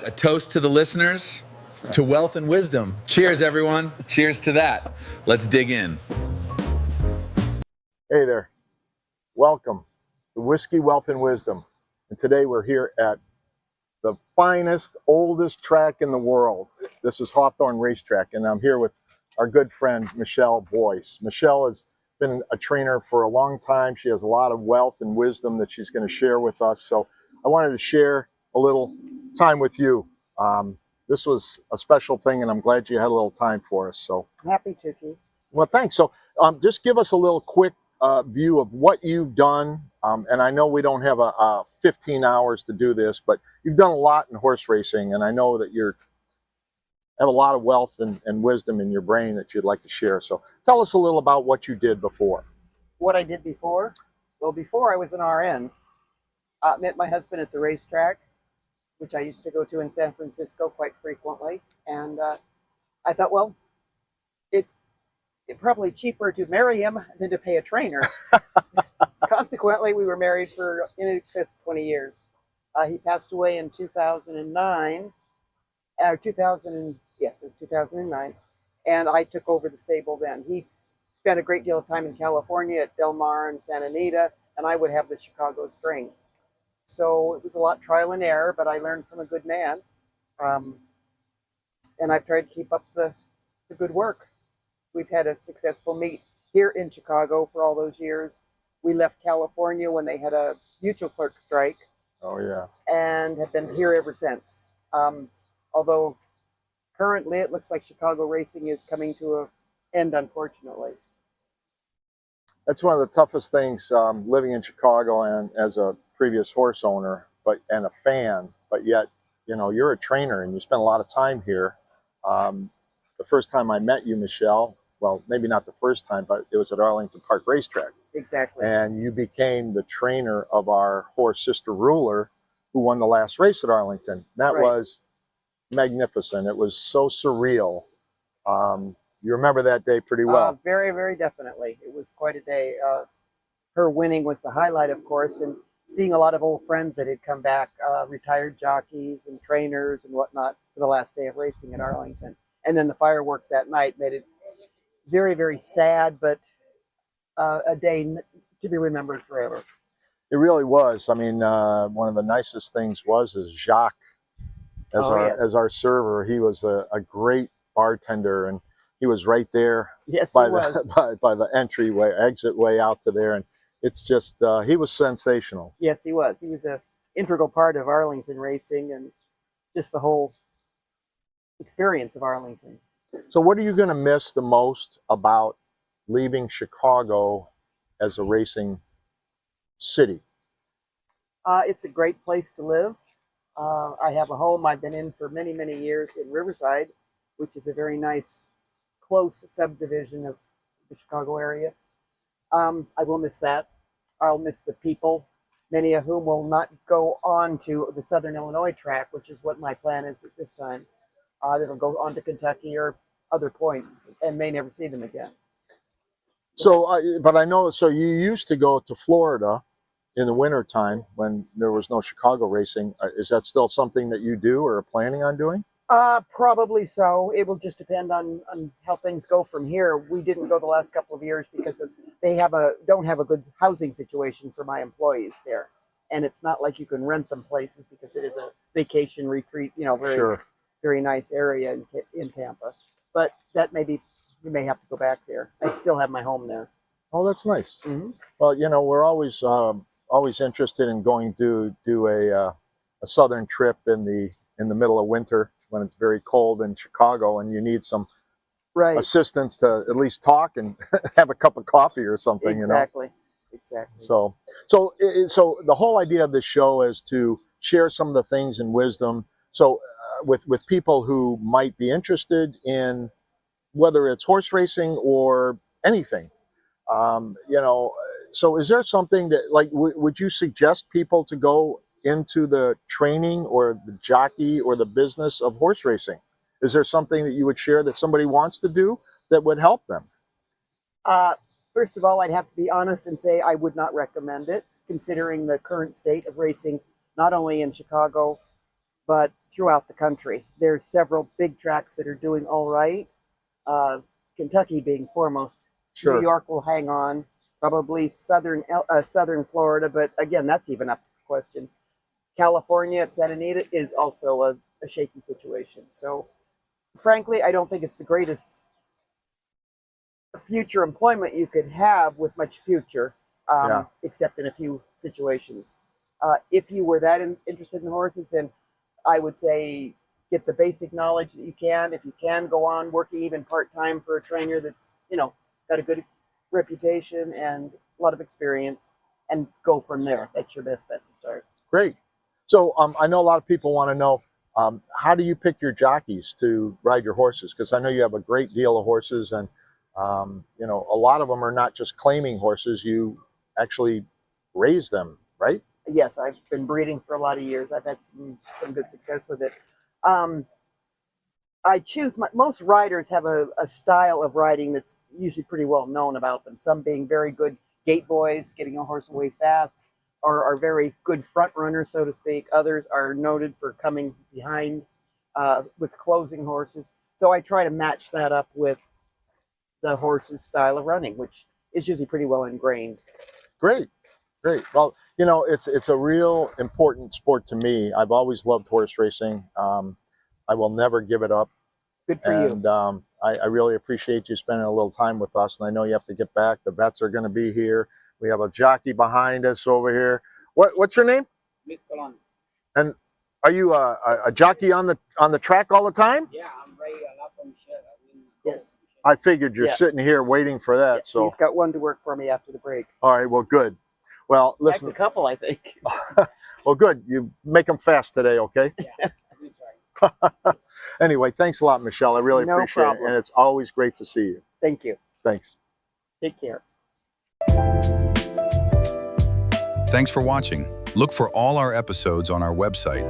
right, a toast to the listeners, to wealth and wisdom. Cheers, everyone. Cheers to that. Let's dig in. Hey there. Welcome to Whiskey, Wealth, and Wisdom. And today we're here at the finest, oldest track in the world. This is Hawthorne Racetrack, and I'm here with our good friend, Michele Boyce. Michele has been a trainer for a long time. She has a lot of wealth and wisdom that she's going to share with us. So I wanted to share a little time with you. This was a special thing, and I'm glad you had a little time for us. So happy to, Keith. Well, thanks. So just give us a little quick view of what you've done. And I know we don't have a 15 hours to do this, but you've done a lot in horse racing, and I know that you have a lot of wealth and wisdom in your brain that you'd like to share. So tell us a little about what you did before. What I did before? Well, before I was an RN, met my husband at the racetrack, which I used to go to in San Francisco quite frequently. And I thought, well, it's probably cheaper to marry him than to pay a trainer. Consequently, we were married for in excess of 20 years. He passed away in 2009, or 2000, yes, it was 2009, and I took over the stable then. He spent a great deal of time in California at Del Mar and Santa Anita, and I would have the Chicago string. So it was a lot trial and error, but I learned from a good man, and I've tried to keep up the good work. We've had a successful meet here in Chicago for all those years. We left California when they had a mutual clerk strike. Oh, yeah. And have been here ever since. Although currently it looks like Chicago racing is coming to an end, unfortunately. That's one of the toughest things living in Chicago and as a previous horse owner and a fan, but yet, you know, you're a trainer and you spend a lot of time here. The first time I met you, Michele, well, maybe not the first time, but it was at Arlington Park Racetrack. Exactly. And you became the trainer of our horse, Sister Ruler, who won the last race at Arlington. That was magnificent. It was so surreal. You remember that day pretty well. Very, very definitely. It was quite a day. Her winning was the highlight, of course, and seeing a lot of old friends that had come back, retired jockeys and trainers and whatnot for the last day of racing at Arlington. And then the fireworks that night made it very, very sad, but a day to be remembered forever. It really was. I mean, one of the nicest things is Jacques as our server. He was a great bartender, and he was right there by the exit way out to there. And it's just, he was sensational. Yes, he was. He was an integral part of Arlington racing and just the whole experience of Arlington. So what are you going to miss the most about leaving Chicago as a racing city? It's a great place to live. I have a home I've been in for many, many years in Riverside, which is a very nice, close subdivision of the Chicago area. I will miss that. I'll miss the people, many of whom will not go on to the Southern Illinois track, which is what my plan is at this time. That'll go on to Kentucky or other points and may never see them again. But I know, so you used to go to Florida in the wintertime when there was no Chicago racing. Is that still something that you do or are planning on doing? Probably so. It will just depend on how things go from here. We didn't go the last couple of years because they don't have a good housing situation for my employees there. And it's not like you can rent them places because it is a vacation retreat, very nice area in Tampa. But that we may have to go back there. I still have my home there. Oh, that's nice. Mm-hmm. Well, you know, we're always interested in going to do a southern trip in the middle of winter when it's very cold in Chicago and you need some assistance to at least talk and have a cup of coffee or something. Exactly. You know? Exactly. So the whole idea of this show is to share some of the things in wisdom. So with people who might be interested in whether it's horse racing or anything, so is there something that, like, would you suggest people to go into the training or the jockey or the business of horse racing? Is there something that you would share that somebody wants to do that would help them? First of all, I'd have to be honest and say I would not recommend it, considering the current state of racing, not only in Chicago, but throughout the country. There's several big tracks that are doing all right. Kentucky being foremost. Sure. New York will hang on. Probably southern Florida, but again, that's even up for question. California at Santa Anita is also a shaky situation. So, frankly, I don't think it's the greatest future employment you could have with much future, except in a few situations. If you were that interested in horses, then I would say get the basic knowledge that you can. If you can, go on working even part-time for a trainer that's, got a good reputation and a lot of experience, and go from there. That's your best bet to start. Great. So I know a lot of people want to know, how do you pick your jockeys to ride your horses? Because I know you have a great deal of horses, and a lot of them are not just claiming horses. You actually raise them, right? Yes, I've been breeding for a lot of years. I've had some good success with it. I choose most riders have a style of riding that's usually pretty well known about them. Some being very good gate boys, getting a horse away fast, or are very good front runners, so to speak. Others are noted for coming behind with closing horses. So I try to match that up with the horse's style of running, which is usually pretty well ingrained. Great. Well, it's a real important sport to me. I've always loved horse racing. I will never give it up. Good for you. And I really appreciate you spending a little time with us. And I know you have to get back. The vets are going to be here. We have a jockey behind us over here. What's your name? Miss Colon. And are you a jockey on the track all the time? Yeah, I'm ready a lot from Michele. Yes. I figured you're sitting here waiting for that. Yes, so he's got one to work for me after the break. all right. Well, good. Well, listen. A couple, I think. Well, good. You make them fast today, okay? Yeah, we try. Anyway, thanks a lot, Michele. I really No appreciate problem. it. And it's always great to see you. Thank you. Thanks. Take care. Thanks for watching. Look for all our episodes on our website,